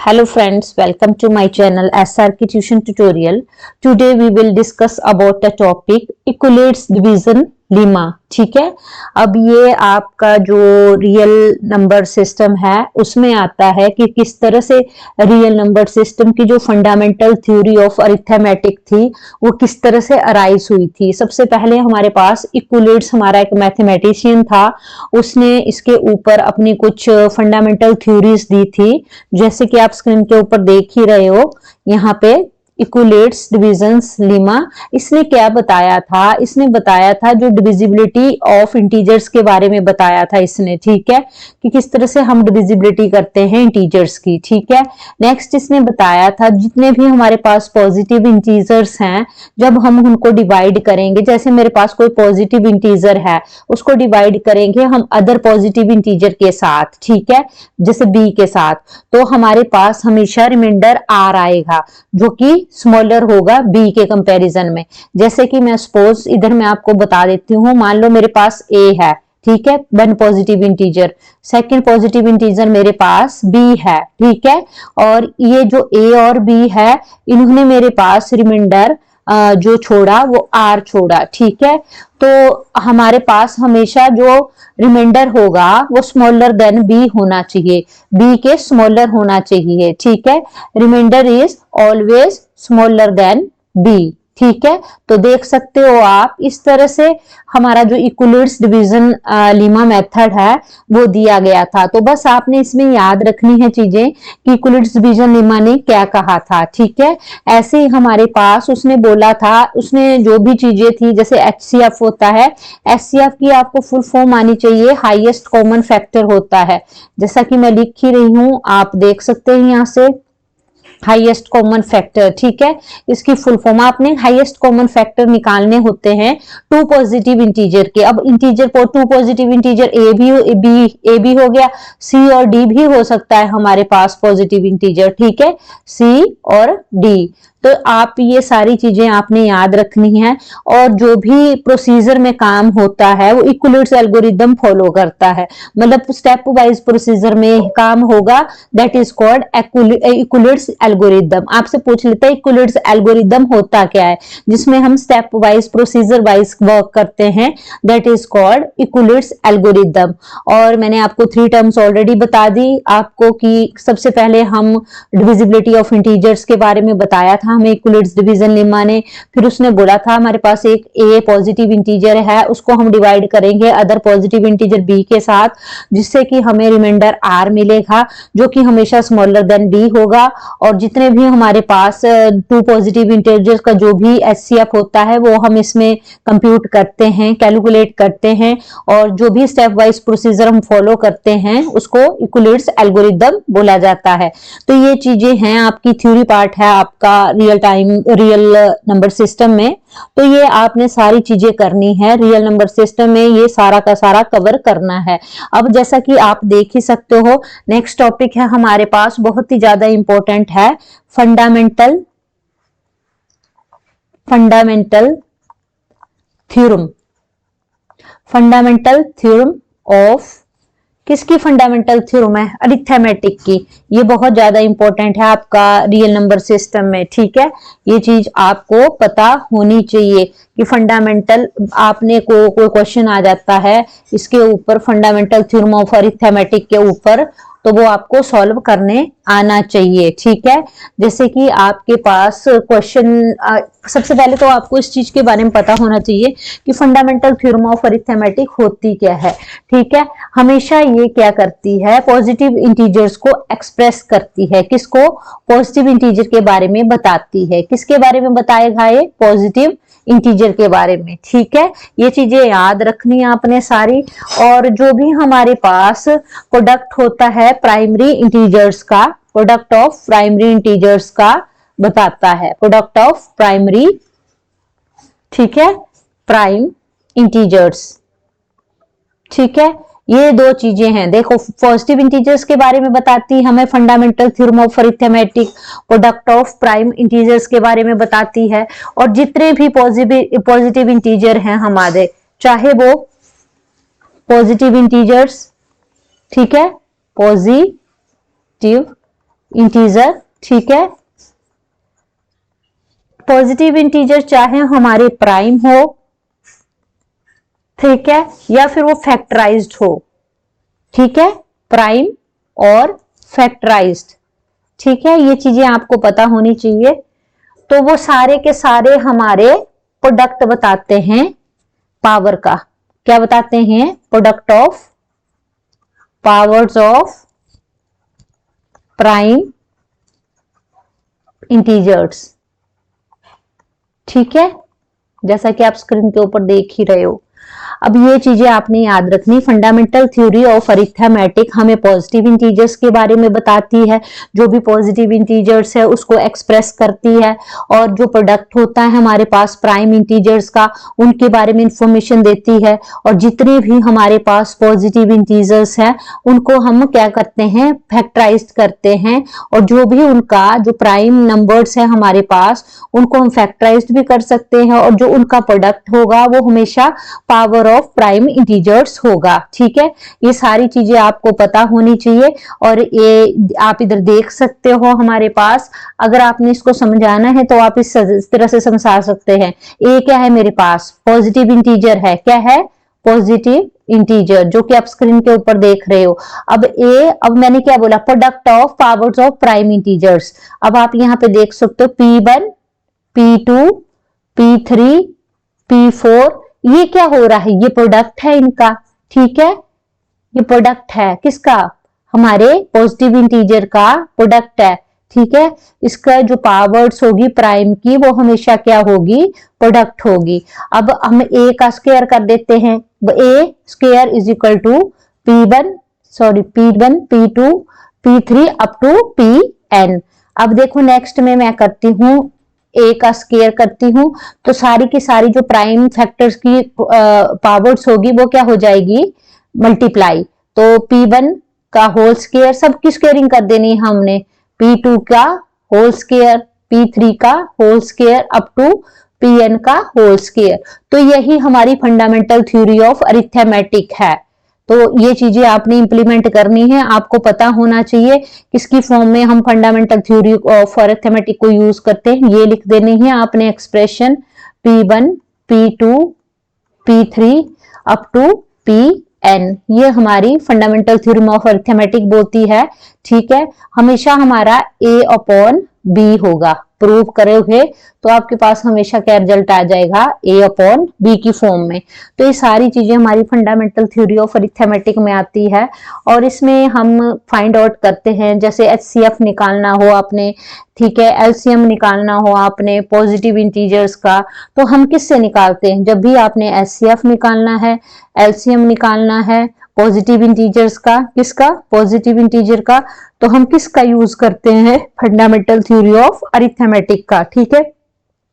Hello friends, welcome to my channel SRK Tuition Tutorial. Today we will discuss about the topic Equalates Division Lima. ठीक है, अब ये आपका जो real number system है उसमें आता है कि किस तरह से रियल नंबर सिस्टम की जो फंडामेंटल थ्योरी ऑफ अरिथमेटिक थी वो किस तरह से अराइज हुई थी। सबसे पहले हमारे पास इक्वलेट्स, हमारा एक मैथमेटिशियन था, उसने इसके ऊपर अपनी कुछ फंडामेंटल थ्योरीज दी थी, जैसे कि आप स्क्रीन के ऊपर देख ही रहे हो यहाँ पे इक्वलेट्स डिविजन्स लीमा। इसने क्या बताया था? इसने बताया था जो डिविजिबिलिटी ऑफ इंटीजर्स के बारे में बताया था इसने। ठीक है, कि किस तरह से हम डिविजिबिलिटी करते हैं इंटीजर्स की। ठीक है, नेक्स्ट इसने बताया था जितने भी हमारे पास पॉजिटिव इंटीजर्स हैं, जब हम उनको डिवाइड करेंगे, जैसे मेरे पास कोई पॉजिटिव इंटीजर है उसको डिवाइड करेंगे हम अदर पॉजिटिव इंटीजर के साथ, ठीक है, जैसे बी के साथ, तो हमारे पास हमेशा रिमाइंडर आर आएगा जो कि स्मॉलर होगा बी के कंपैरिजन में। जैसे कि मैं सपोज इधर मैं आपको बता देती हूँ, मान लो मेरे पास ए है, ठीक है, one positive integer, second positive integer मेरे पास बी है, ठीक है, और ये जो ए और बी है इन्होंने मेरे पास रिमाइंडर जो छोड़ा वो आर छोड़ा। ठीक है, तो हमारे पास हमेशा जो रिमाइंडर होगा वो स्मॉलर देन बी होना चाहिए, बी के स्मॉलर होना चाहिए। ठीक है, remainder is always smaller than B. ठीक है, तो देख सकते हो आप इस तरह से हमारा जो इक्वलेट्स डिवीजन लीमा मेथड है वो दिया गया था। तो बस आपने इसमें याद रखनी है चीजें कि इक्वलेट्स डिवीजन लीमा ने क्या कहा था। ठीक है, ऐसे ही हमारे पास उसने बोला था, उसने जो भी चीजें थी, जैसे एचसीएफ होता है, एचसीएफ की आपको फुल फॉर्म आनी चाहिए, हाईएस्ट कॉमन फैक्टर होता है, जैसा कि मैं लिख ही रही हूं, आप देख सकते हैं यहाँ से हाईएस्ट कॉमन फैक्टर। ठीक है, इसकी फुल फॉर्म आपने हाईएस्ट कॉमन फैक्टर निकालने होते हैं टू पॉजिटिव इंटीजर के। अब इंटीजर पर टू पॉजिटिव इंटीजर ए भी हो गया, सी और डी भी हो सकता है हमारे पास पॉजिटिव इंटीजर। ठीक है, सी और डी, तो आप ये सारी चीजें आपने याद रखनी है। और जो भी प्रोसीजर में काम होता है वो इक्वलेट्स एल्गोरिदम फॉलो करता है, मतलब स्टेप वाइज प्रोसीजर में काम होगा, दैट इज कॉल्ड इक्वलेट्स एल्गोरिदम। आपसे पूछ लेते हैं इक्वलेट्स एल्गोरिदम होता क्या है, जिसमें हम step wise procedure wise work करते हैं, दैट इज कॉल्ड इक्वलेट्स एल्गोरिदम। और मैंने आपको 3 टर्म्स ऑलरेडी बता दी आपको कि सबसे पहले हम डिविजिबिलिटी ऑफ इंटीजर्स के बारे में बताया था हमें इक्वलेट्स डिवीजन लीमा ने। फिर उसने बोला था हमारे पास एक ए पॉजिटिव इंटीजर है, उसको हम डिवाइड करेंगे अदर पॉजिटिव इंटीजर बी के साथ, जिससे कि हमें रिमाइंडर आर मिलेगा जो कि हमेशा स्मॉलर देन बी होगा। और जितने भी हमारे पास टू पॉजिटिव इंटीजर्स का जो भी एचसीएफ होता है वो हम इसमें कंप्यूट करते हैं, कैलकुलेट करते हैं, और जो भी स्टेप वाइज प्रोसीजर हम फॉलो करते हैं उसको इक्वलेट्स एल्गोरिदम बोला जाता है। तो ये चीजें हैं, आपकी थ्योरी पार्ट है आपका रियल नंबर सिस्टम में। तो ये आपने सारी चीजें करनी है रियल नंबर सिस्टम में, ये सारा का सारा कवर करना है। अब जैसा कि आप देख ही सकते हो, नेक्स्ट टॉपिक है हमारे पास, बहुत ही ज्यादा इंपॉर्टेंट है, fundamental theorem. Fundamental theorem of किसकी फंडामेंटल थ्योरम है? अरिथमेटिक की। ये बहुत ज्यादा इंपॉर्टेंट है आपका रियल नंबर सिस्टम में। ठीक है, ये चीज आपको पता होनी चाहिए कि फंडामेंटल, आपने कोई क्वेश्चन आ जाता है इसके ऊपर, फंडामेंटल थ्योरम ऑफ अरिथमेटिक के ऊपर, तो वो आपको सॉल्व करने आना चाहिए। ठीक है, जैसे कि आपके पास क्वेश्चन, सबसे पहले तो आपको इस चीज के बारे में पता होना चाहिए कि फंडामेंटल थ्योरम ऑफ अरिथमेटिक होती क्या है। ठीक है, हमेशा ये क्या करती है, पॉजिटिव इंटीजर्स को एक्सप्रेस करती है। किसको? पॉजिटिव इंटीजर के बारे में बताती है। किसके बारे में बताएगा? ये पॉजिटिव इंटीजर के बारे में। ठीक है, ये चीजें याद रखनी है आपने सारी। और जो भी हमारे पास प्रोडक्ट होता है प्राइमरी इंटीजर्स का, प्रोडक्ट ऑफ प्राइमरी इंटीजर्स का बताता है, प्रोडक्ट ऑफ प्राइमरी, ठीक है, प्राइम इंटीजर्स। ठीक है, ये दो चीजें हैं। देखो, पॉजिटिव इंटीजर्स के बारे में बताती है हमें fundamental theorem of arithmetic, product of prime integers के बारे में बताती है। और जितने भी पॉजिटिव इंटीजर हैं हमारे, चाहे वो पॉजिटिव इंटीजर्स, ठीक है, पॉजिटिव इंटीजर, ठीक है। पॉजिटिव इंटीजर चाहे हमारे प्राइम हो, ठीक है, या फिर वो फैक्टराइज्ड हो, ठीक है, प्राइम और फैक्टराइज्ड, ठीक है, ये चीजें आपको पता होनी चाहिए। तो वो सारे के सारे हमारे प्रोडक्ट बताते हैं पावर का। क्या बताते हैं? Product of powers of prime integers, ठीक है, जैसा कि आप स्क्रीन के ऊपर देख ही रहे हो। अब ये चीजें आपने याद रखनी। फंडामेंटल थ्योरी ऑफ अरिथमेटिक हमें पॉजिटिव इंटीजर्स के बारे में बताती है, जो भी पॉजिटिव इंटीजर्स है उसको एक्सप्रेस करती है, और जो प्रोडक्ट होता है हमारे पास प्राइम इंटीजर्स का उनके बारे में इंफॉर्मेशन देती है। और जितने भी हमारे पास पॉजिटिव इंटीजर्स है उनको हम क्या करते हैं? फैक्टराइज करते हैं, और जो भी उनका जो प्राइम नंबर्स है हमारे पास उनको हम फैक्टराइज भी कर सकते हैं, और जो उनका प्रोडक्ट होगा वो हमेशा पावर ऑफ प्राइम इंटीजर्स होगा, ठीक है। ये सारी चीजें आपको पता होनी चाहिए। और ये आप इधर देख सकते हो हमारे पास, अगर आपने इसको समझाना है तो आप इस तरह से समझा सकते हैं। ए क्या है मेरे पास? पॉजिटिव इंटीजर है। क्या है? पॉजिटिव इंटीजर, जो कि आप स्क्रीन के ऊपर देख रहे हो। अब मैंने क्या बोला? Product of powers of prime integers. अब आप यहाँ पे देख सकते हो P1, P2, P3, P4, ये क्या हो रहा है? ये प्रोडक्ट है इनका, ठीक है, ये प्रोडक्ट है किसका? हमारे पॉजिटिव इंटीजर का प्रोडक्ट है, ठीक है। इसका जो पावर्स होगी प्राइम की वो हमेशा क्या होगी? प्रोडक्ट होगी। अब हम ए का स्क्वायर कर देते हैं। A square is equal to P1, P2, P3 up to Pn। अब देखो नेक्स्ट में मैं करती हूं ए का स्क्वायर करती हूं, तो सारी की सारी जो प्राइम फैक्टर्स की पावर्स होगी वो क्या हो जाएगी? मल्टीप्लाई। तो P1 का होल स्क्वायर, सबकी स्क्वायरिंग कर देनी है हमने। P2 का होल स्क्वायर, P3 का whole square up to Pn का होल स्क्वायर। तो यही हमारी फंडामेंटल थ्योरी ऑफ अरिथमेटिक है। तो ये चीजें आपने इंप्लीमेंट करनी है, आपको पता होना चाहिए किसकी फॉर्म में हम फंडामेंटल थ्योरी ऑफ अरिथमेटिक को यूज करते हैं। ये लिख देनी है आपने expression P1, P2, P3 up to Pn। ये हमारी फंडामेंटल थ्योरम ऑफ अरिथमेटिक बोलती है, ठीक है। हमेशा हमारा A अपॉन B होगा। प्रूव करोगे तो आपके पास हमेशा क्या रिजल्ट आ जाएगा? A अपॉन B की फॉर्म में। तो ये सारी चीजें हमारी फंडामेंटल थ्योरी ऑफ अरिथमेटिक में आती है, और इसमें हम फाइंड आउट करते हैं, जैसे HCF निकालना हो आपने, ठीक है, LCM निकालना हो आपने पॉजिटिव इंटीजर्स का, तो हम किससे निकालते हैं? जब भी आपने HCF निकालना है, LCM निकालना है पॉजिटिव इंटीजर्स का, किसका? पॉजिटिव इंटीजर का, तो हम किसका यूज करते हैं? फंडामेंटल थ्योरी ऑफ अरिथमेटिक का, ठीक है।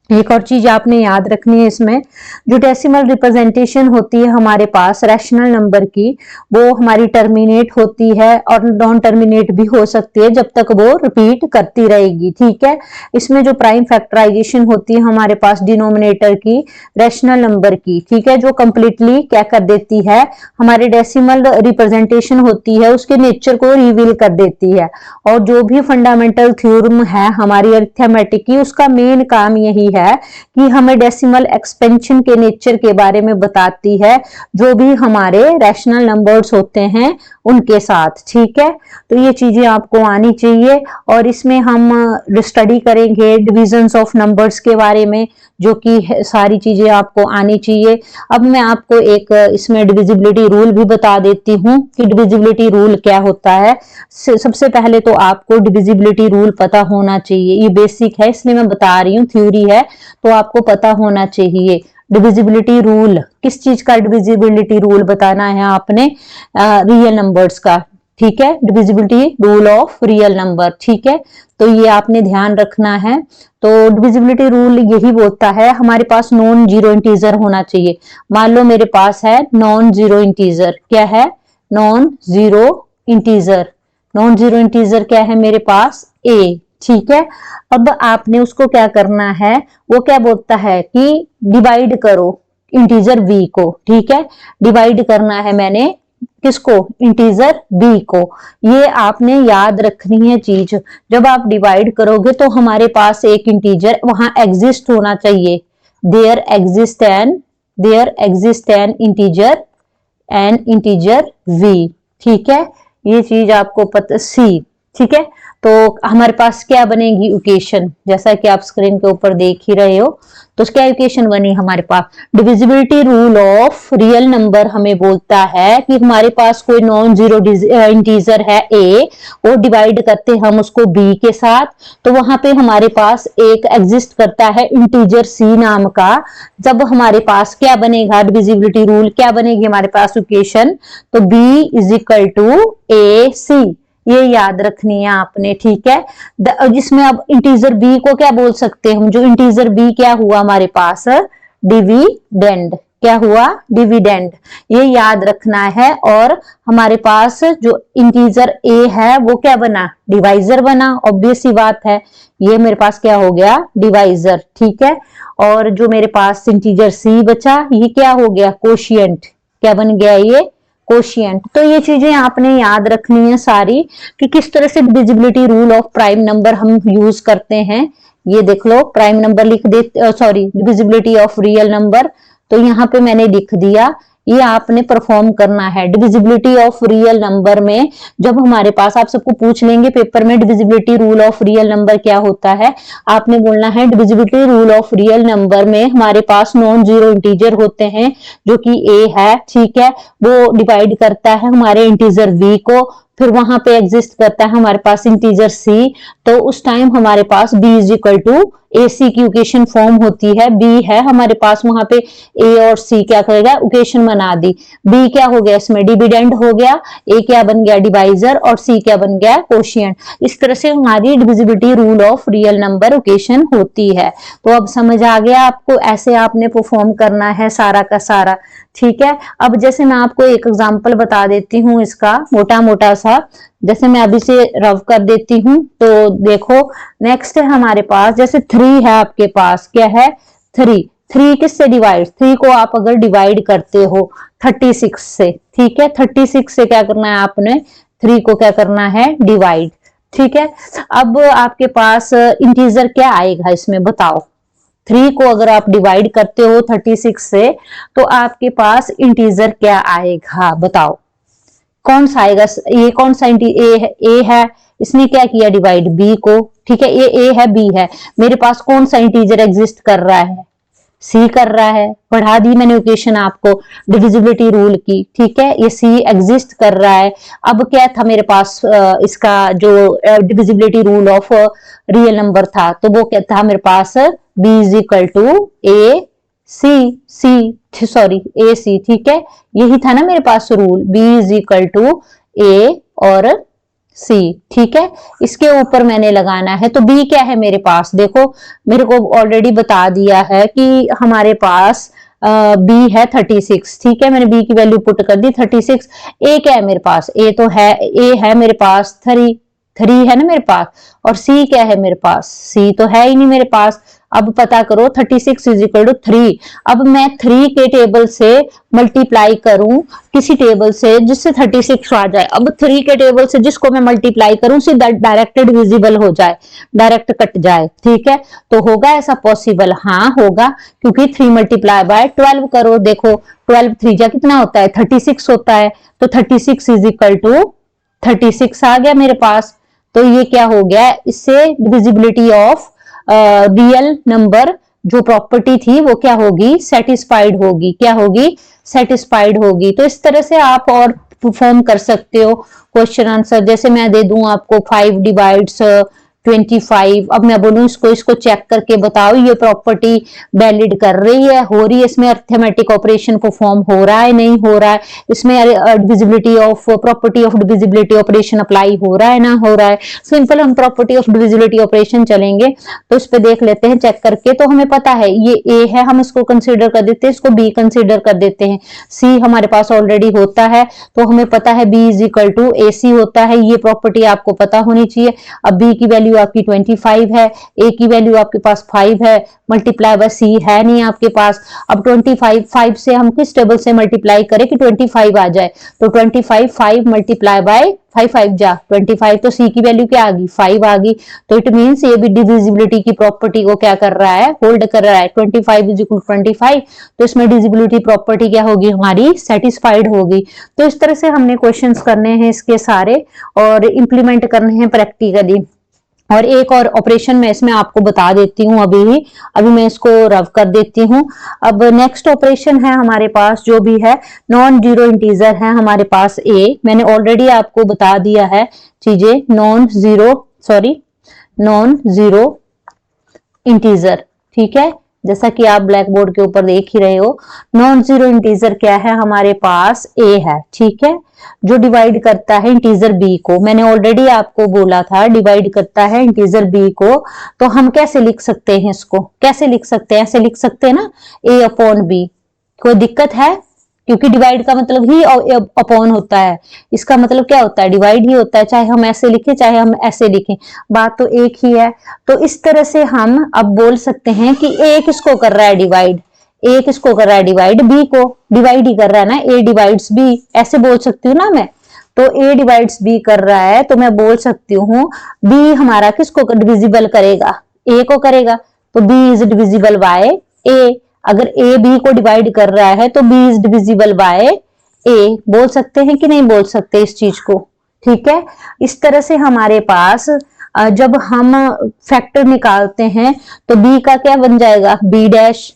एक और चीज आपने याद रखनी है, इसमें जो डेसिमल रिप्रेजेंटेशन होती है हमारे पास रैशनल नंबर की, वो हमारी टर्मिनेट होती है और नॉन टर्मिनेट भी हो सकती है जब तक वो रिपीट करती रहेगी, ठीक है। इसमें जो प्राइम फैक्टराइजेशन होती है हमारे पास डिनोमिनेटर की रैशनल नंबर की, ठीक है, जो कंप्लीटली क्या कर देती है? हमारे डेसिमल रिप्रेजेंटेशन होती है उसके नेचर को रिवील कर देती है। और जो भी फंडामेंटल थ्योरम है हमारी अरिथमेटिक की, उसका मेन काम यही है कि हमें डेसिमल एक्सपेंशन के नेचर के बारे में बताती है, जो भी हमारे रैशनल नंबर्स होते हैं उनके साथ, ठीक है। तो ये चीजें आपको आनी चाहिए, और इसमें हम स्टडी करेंगे डिविजन्स ऑफ नंबर्स के बारे में, जो कि सारी चीजें आपको आनी चाहिए। अब मैं आपको एक इसमें डिविजिबिलिटी रूल भी बता देती हूँ कि डिविजिबिलिटी रूल क्या होता है। सबसे पहले तो आपको डिविजिबिलिटी रूल पता होना चाहिए, ये बेसिक है इसलिए मैं बता रही हूँ, थ्योरी है तो आपको पता होना चाहिए। डिविजिबिलिटी रूल किस चीज का? डिविजिबिलिटी रूल बताना है आपने रियल नंबर्स का, ठीक है, divisibility rule of real number, ठीक है। तो ये आपने ध्यान रखना है। तो डिविजिबिलिटी रूल यही बोलता है हमारे पास नॉन जीरो इंटीजर होना चाहिए। मान लो मेरे पास है नॉन जीरो इंटीजर, क्या है? Non zero integer. Non zero integer क्या है मेरे पास? A, ठीक है। अब आपने उसको क्या करना है? वो क्या बोलता है कि डिवाइड करो इंटीजर V को, ठीक है, डिवाइड करना है मैंने किसको, इंटीजर बी को। ये आपने याद रखनी है चीज। जब आप डिवाइड करोगे तो हमारे पास एक इंटीजर वहां एग्जिस्ट होना चाहिए, there exist an integer V, ठीक है, ये चीज आपको पता, सी, ठीक है। तो हमारे पास क्या बनेगी इक्वेशन, जैसा कि आप स्क्रीन के ऊपर देख ही रहे हो। तो क्या इक्वेशन बनी हमारे पास, divisibility rule of real number हमें बोलता है कि हमारे पास कोई नॉन जीरो इंटीजर है ए, वो डिवाइड करते हैं हम उसको बी के साथ, तो वहां पे हमारे पास एक एग्जिस्ट करता है इंटीजर सी नाम का। जब हमारे पास क्या बनेगा, डिविजिबिलिटी रूल क्या बनेगी हमारे पास इक्वेशन, तो B is equal to A सी, ये याद रखनी है आपने, ठीक है। जिसमें अब इंटीजर बी को क्या बोल सकते हैं हम, जो इंटीजर बी क्या हुआ हमारे पास, डिविडेंड, क्या हुआ, डिविडेंड, ये याद रखना है। और हमारे पास जो इंटीजर ए है वो क्या बना, डिवाइजर बना, ऑब्वियस सी बात है, ये मेरे पास क्या हो गया, डिवाइजर, ठीक है। और जो मेरे पास इंटीजर सी बचा, ये क्या हो गया, कोशिएंट, क्या बन गया ये, कोशिएंट। तो ये चीजें आपने याद रखनी है सारी कि किस तरह से divisibility rule of prime number हम यूज करते हैं। ये देख लो, प्राइम नंबर लिख दे, sorry, divisibility of real number, तो यहाँ पे मैंने लिख दिया, ये आपने परफॉर्म करना है। डिविजिबिलिटी ऑफ रियल नंबर में जब हमारे पास, आप सबको पूछ लेंगे पेपर में, divisibility rule of real number क्या होता है, आपने बोलना है divisibility rule of real number में हमारे पास नॉन जीरो इंटीजर होते हैं, जो कि ए है, ठीक है, वो डिवाइड करता है हमारे इंटीजर वी को, फिर वहां पे एग्जिस्ट करता है हमारे पास इंटीजर सी, तो उस टाइम हमारे पास B is equal to A सी की इक्वेशन फॉर्म होती है। बी है हमारे पास, वहां पे ए और सी क्या करेगा, इक्वेशन बना दी, बी क्या हो गया इसमें, डिविडेंड हो गया, ए क्या बन गया, डिवाइजर, और सी क्या बन गया, कोशिएंट। इस तरह से हमारी divisibility rule of real number equation होती है। तो अब समझ आ गया आपको, ऐसे आपने परफॉर्म करना है सारा का सारा, ठीक है। अब जैसे मैं आपको एक एग्जांपल बता देती हूँ इसका, मोटा मोटा सा, जैसे मैं अभी से रव कर देती हूँ। तो देखो, नेक्स्ट है हमारे पास, जैसे 3 है आपके पास, क्या है, 3 किससे डिवाइड, 3 को आप अगर डिवाइड करते हो 36 से, ठीक है, 36 से क्या करना है आपने, 3 को क्या करना है, डिवाइड, ठीक है। अब आपके पास इंटीजर क्या आएगा इसमें बताओ, 3 को अगर आप डिवाइड करते हो 36 से, तो आपके पास इंटीजर क्या आएगा बताओ, कौन सा आएगा, ये कौन सा ए है, इसने क्या किया, डिवाइड बी को, ठीक है, ये ए है, बी है, मेरे पास कौन सा इंटीजर एग्जिस्ट कर रहा है, सी कर रहा है, पढ़ा दी मैंने इक्वेशन आपको डिविजिबिलिटी रूल की, ठीक है, ये सी एग्जिस्ट कर रहा है। अब क्या था मेरे पास, इसका जो divisibility rule of real number था, तो वो क्या था मेरे पास, B is equal to A C, ठीक है, यही था ना मेरे पास rule, B is equal to A और सी, ठीक है। इसके ऊपर मैंने लगाना है, तो बी क्या है मेरे पास, देखो मेरे को ऑलरेडी बता दिया है कि हमारे पास बी है 36, ठीक है, मैंने बी की वैल्यू पुट कर दी 36। ए क्या है मेरे पास, ए तो है, ए है मेरे पास 3 है ना मेरे पास, और सी क्या है मेरे पास, सी तो है ही नहीं मेरे पास। अब पता करो 36 इज इक्वल टू 3। अब मैं 3 के टेबल से मल्टीप्लाई करूं किसी टेबल से जिससे 36 आ जाए, अब 3 के टेबल से जिसको मैं मल्टीप्लाई करूं सीधा डायरेक्ट डिविजिबल हो जाए, डायरेक्ट कट जाए, ठीक है, तो होगा ऐसा पॉसिबल, हाँ होगा, क्योंकि 3 मल्टीप्लाई बाय 12 करो, देखो 12 3 जा कितना होता है, 36 होता है, तो 36 इज इक्वल टू 36 आ गया मेरे पास। तो ये क्या हो गया, इससे डिविजिबिलिटी ऑफ रियल नंबर जो प्रॉपर्टी थी वो क्या होगी, सेटिस्फाइड होगी, क्या होगी, सेटिस्फाइड होगी। तो इस तरह से आप और परफॉर्म कर सकते हो क्वेश्चन आंसर। जैसे मैं दे दूं आपको 5 डिवाइड्स 25, अब मैं बोलूं इसको चेक करके बताओ ये प्रॉपर्टी वैलिड कर रही है, हो रही है, इसमें अर्थमेटिक ऑपरेशन परफॉर्म हो रहा है, नहीं हो रहा है, इसमें divisibility of property of divisibility operation apply हो रहा है, ना हो रहा है। सिंपल हम प्रॉपर्टी ऑफ डिविजिबिलिटी ऑपरेशन चलेंगे, तो इस पे देख लेते हैं चेक करके। तो हमें पता है ये ए है, हम इसको कंसिडर कर देते हैं, इसको बी कंसिडर कर देते हैं, सी हमारे पास ऑलरेडी होता है, तो हमें पता है B is equal to A सी होता है, ये प्रॉपर्टी आपको पता होनी चाहिए। अब बी की वैल्यू वैल्यू आपकी 25 है, ए की वैल्यू आपके पास 5 है, मल्टीप्लाई बाय सी है नहीं आपके पास। अब 25 5 से हम किस टेबल से मल्टीप्लाई करें कि 25 आ जाए, तो 25 5 मल्टीप्लाई बाय 5 5 जा 25, तो सी की वैल्यू क्या आ गई 5 आ गई। तो इट मींस ये भी डिविजिबिलिटी की प्रॉपर्टी को क्या कर रहा है, होल्ड कर रहा है। 25 इज इक्वल 25, तो इसमें डिविजिबिलिटी प्रॉपर्टी क्या होगी हमारी, सेटिस्फाइड होगी। तो इस तरह से हमने क्वेश्चंस करने हैं इसके सारे और इंप्लीमेंट करने हैं प्रैक्टिकली। और एक और ऑपरेशन मैं इसमें आपको बता देती हूँ अभी मैं इसको रफ कर देती हूँ। अब नेक्स्ट ऑपरेशन है हमारे पास जो भी है नॉन जीरो इंटीजर है हमारे पास ए, मैंने ऑलरेडी आपको बता दिया है चीजें, नॉन जीरो इंटीजर, ठीक है, जैसा कि आप ब्लैक बोर्ड के ऊपर देख ही रहे हो। नॉन जीरो इंटीजर क्या है हमारे पास, ए है, ठीक है, जो डिवाइड करता है इंटीजर बी को। मैंने ऑलरेडी आपको बोला था डिवाइड करता है इंटीजर बी को। तो हम कैसे लिख सकते हैं इसको, कैसे लिख सकते हैं, ऐसे लिख सकते हैं ना, ए अपॉन बी। कोई दिक्कत है, क्योंकि डिवाइड का मतलब ही अपॉन होता है, इसका मतलब क्या होता है, डिवाइड ही होता है, चाहे हम ऐसे लिखें चाहे हम ऐसे लिखें, बात तो एक ही है। तो इस तरह से हम अब बोल सकते हैं कि ए किसको कर रहा है डिवाइड, ए किसको कर रहा है डिवाइड, बी को डिवाइड ही कर रहा है ना, ए डिवाइड्स बी, ऐसे बोल सकती हूँ ना मैं। तो ए डिवाइड्स बी कर रहा है, तो मैं बोल सकती हूँ बी हमारा किसको डिविजिबल करेगा, ए को करेगा, तो बी इज डिविजिबल बाय ए। अगर ए बी को डिवाइड कर रहा है तो बी इज डिविजिबल बाय ए, बोल सकते हैं कि नहीं बोल सकते इस चीज को, ठीक है। इस तरह से हमारे पास जब हम फैक्टर निकालते हैं तो बी का क्या बन जाएगा, बी डैश,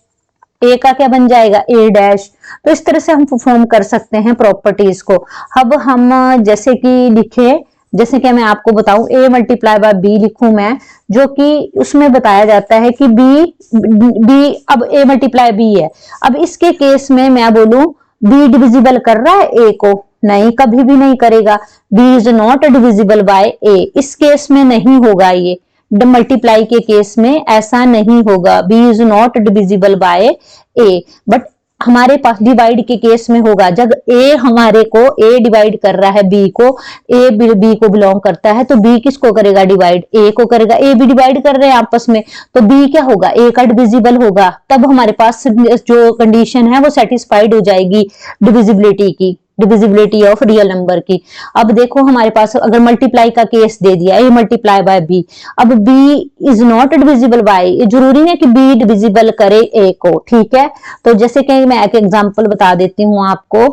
ए का क्या बन जाएगा, ए डैश। तो इस तरह से हम परफॉर्म कर सकते हैं प्रॉपर्टीज को। अब हम जैसे कि लिखे, जैसे कि मैं आपको बताऊं ए मल्टीप्लाई बाय बी लिखूं मैं, जो कि उसमें बताया जाता है कि बी अब ए मल्टीप्लाई बी है। अब इसके केस में मैं बोलूं बी डिविजिबल कर रहा है ए को, नहीं, कभी भी नहीं करेगा, B is not divisible by A, इस केस में नहीं होगा, ये मल्टीप्लाई के केस में ऐसा नहीं होगा, B is not divisible by A. But हमारे पास डिवाइड के केस में होगा, जब ए हमारे को ए डिवाइड कर रहा है बी को, ए बी को बिलोंग करता है, तो बी किसको करेगा डिवाइड, ए को करेगा। ए बी डिवाइड कर रहे हैं आपस में, तो बी क्या होगा, ए का डिविजिबल होगा, तब हमारे पास जो कंडीशन है वो सेटिस्फाइड हो जाएगी डिविजिबिलिटी की, डिविजिबिलिटी ऑफ रियल नंबर की। अब देखो हमारे पास अगर मल्टीप्लाई का केस दे दिया, ए मल्टीप्लाई बाय बी, अब B is not divisible by, ये जरूरी नहीं कि बी डिविजिबल करे ए को, ठीक है। तो जैसे कि मैं एक एग्जांपल बता देती हूँ आपको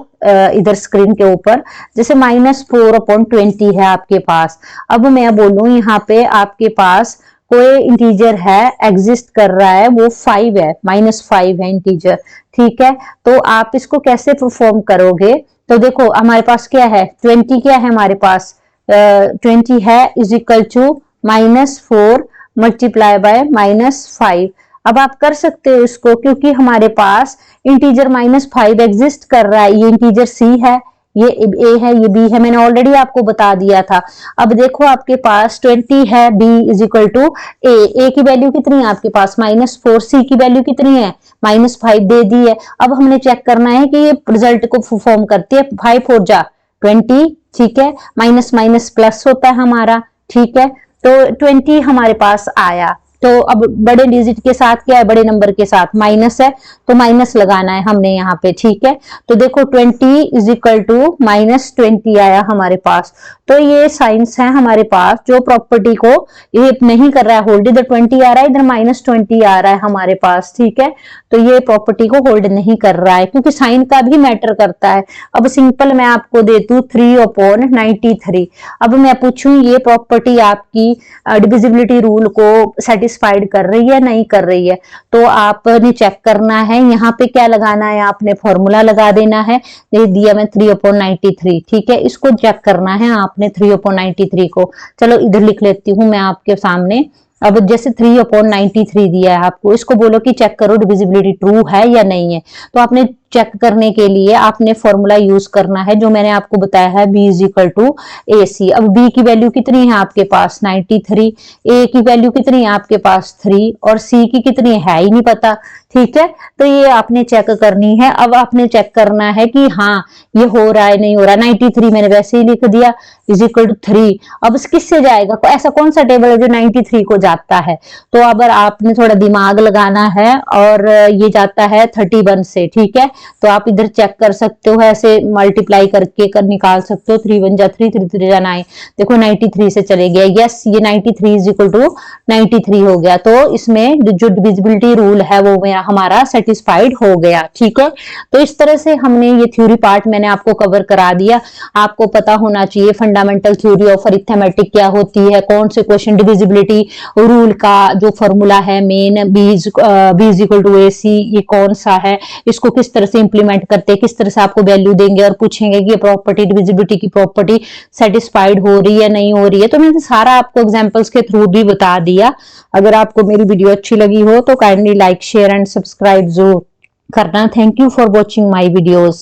इधर स्क्रीन के ऊपर, जैसे -4/20 है आपके पास। अब मैं बोलूं यहाँ पे आपके पास कोई इंटीजर है एग्जिस्ट कर रहा है, वो 5 है, -5 है इंटीजर, ठीक है। तो आप इसको कैसे परफॉर्म करोगे, तो देखो हमारे पास क्या है, 20 क्या है हमारे पास, 20 है is equal to -4 multiply by -5। अब आप कर सकते हो इसको, क्योंकि हमारे पास इंटीजर -5 एग्जिस्ट कर रहा है, ये इंटीजर सी है, ये ए है, ये बी है, मैंने ऑलरेडी आपको बता दिया था। अब देखो आपके पास 20 है, बी इज इक्वल टू ए की वैल्यू कितनी है आपके पास -4, सी की वैल्यू कितनी है -5 दे दी है। अब हमने चेक करना है कि ये रिजल्ट को परफॉर्म करती है, 5 4 जा 20, ठीक है, माइनस माइनस प्लस होता है हमारा, ठीक है। तो 20 हमारे पास आया, तो अब बड़े डिजिट के साथ क्या है, बड़े नंबर के साथ माइनस है, तो माइनस लगाना है हमने यहाँ पे, ठीक है। तो देखो 20 इज इक्वल टू -20 आया हमारे पास। तो ये साइंस है हमारे पास जो प्रॉपर्टी को ये नहीं कर रहा है होल्ड, इधर 20 आ रहा है, इधर -20 आ रहा है हमारे पास, ठीक है। तो ये प्रॉपर्टी को होल्ड नहीं कर रहा है, क्योंकि साइन का भी मैटर करता है। अब सिंपल मैं आपको दे दूं 3/93। अब मैं पूछूं ये प्रॉपर्टी आपकी डिविजिबिलिटी रूल को सेटिस्फाइड कर रही है नहीं कर रही है, तो आपने चेक करना है, यहाँ पे क्या लगाना है, आपने फॉर्मूला लगा देना है, ये दिया मैं 3/93, ठीक है। इसको चेक करना है आपने 3/93 को, चलो इधर लिख लेती हूँ मैं आपके सामने। अब जैसे 3/93 दिया है आपको, इसको बोलो कि चेक करो डिविजिबिलिटी ट्रू है या नहीं है, तो आपने चेक करने के लिए आपने फॉर्मूला यूज करना है जो मैंने आपको बताया है, B is equal to AC। अब B की वैल्यू कितनी है आपके पास 93, A की वैल्यू कितनी है आपके पास 3 और C की कितनी है ही नहीं पता। ठीक है, तो ये आपने चेक करनी है। अब आपने चेक करना है कि हाँ ये हो रहा है नहीं हो रहा। 93 मैंने वैसे ही लिख दिया इज इक्वल टू 3। अब किससे जाएगा, ऐसा कौन सा टेबल है जो 93 को जाता है? तो अब आपने थोड़ा दिमाग लगाना है और ये जाता है 31 से। ठीक है, तो आप इधर चेक कर सकते हो, ऐसे मल्टीप्लाई करके निकाल सकते हो। 3 1 जा 3, 3 3 जा 9। देखो 93 से चले गया। यस, ये 93 इज इक्वल टू 93 हो गया। तो इसमें जो डिविजिबिलिटी रूल है वो हमारा सेटिस्फाइड हो गया। ठीक है, तो इस तरह से हमने ये थ्योरी पार्ट मैंने आपको कवर करा दिया। आपको पता होना चाहिए फंडामेंटल थ्योरी ऑफ अरिथमेटिक क्या होती है, कौन से क्वेश्चन डिविजिबिलिटी रूल का जो फॉर्मूला है main B is equal to AC, ये कौन सा है, इसको किस तरह से इंप्लीमेंट करते हैं, किस तरह से आपको वैल्यू देंगे और पूछेंगे कि ये प्रॉपर्टी डिविजिबिलिटी की प्रॉपर्टी सेटिस्फाइड हो रही है नहीं हो रही है। तो मैंने सारा आपको एग्जांपल्स के थ्रू भी बता दिया। अगर आपको मेरी वीडियो अच्छी लगी हो तो kindly like share and subscribe जरूर करना। Thank you for watching my videos.